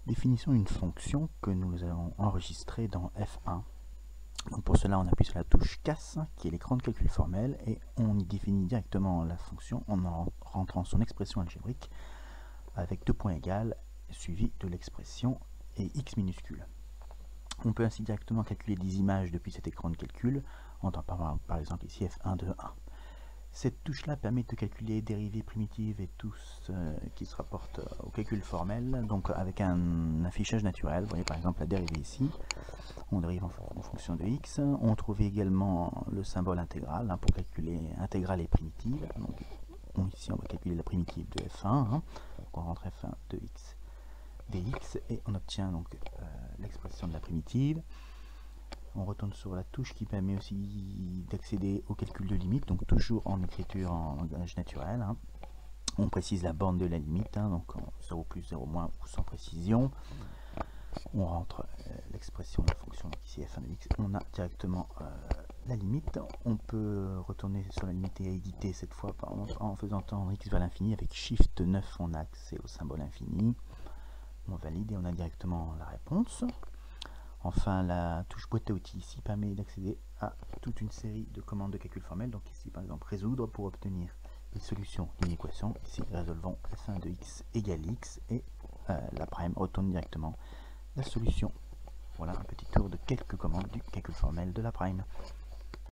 Définissons une fonction que nous allons enregistrer dans F1. Donc pour cela, on appuie sur la touche CAS, qui est l'écran de calcul formel, et on y définit directement la fonction en rentrant son expression algébrique avec deux points égales, suivi de l'expression et x minuscule. On peut ainsi directement calculer des images depuis cet écran de calcul, en tapant par exemple ici F1 de 1. Cette touche-là permet de calculer dérivées primitives et tout ce qui se rapporte au calcul formel, donc avec un affichage naturel. Vous voyez par exemple la dérivée ici, on dérive en fonction de x. On trouve également le symbole intégral pour calculer intégrale et primitive. Donc, ici on va calculer la primitive de f1, donc on rentre f1 de x dx et on obtient donc l'expression de la primitive. On retourne sur la touche qui permet aussi d'accéder au calcul de limite, donc toujours en écriture en langage naturel. On précise la borne de la limite, donc 0 plus 0 moins ou sans précision. On rentre l'expression de la fonction, donc ici f1 de x, on a directement la limite. On peut retourner sur la limite et éditer cette fois en faisant tendre x vers l'infini. Avec Shift 9, on a accès au symbole infini. On valide et on a directement la réponse. Enfin, la touche boîte à outils ici permet d'accéder à toute une série de commandes de calcul formel. Donc ici, par exemple, résoudre pour obtenir les solutions d'une équation. Ici, résolvons f1 de x égale x et la prime retourne directement la solution. Voilà un petit tour de quelques commandes du calcul formel de la prime.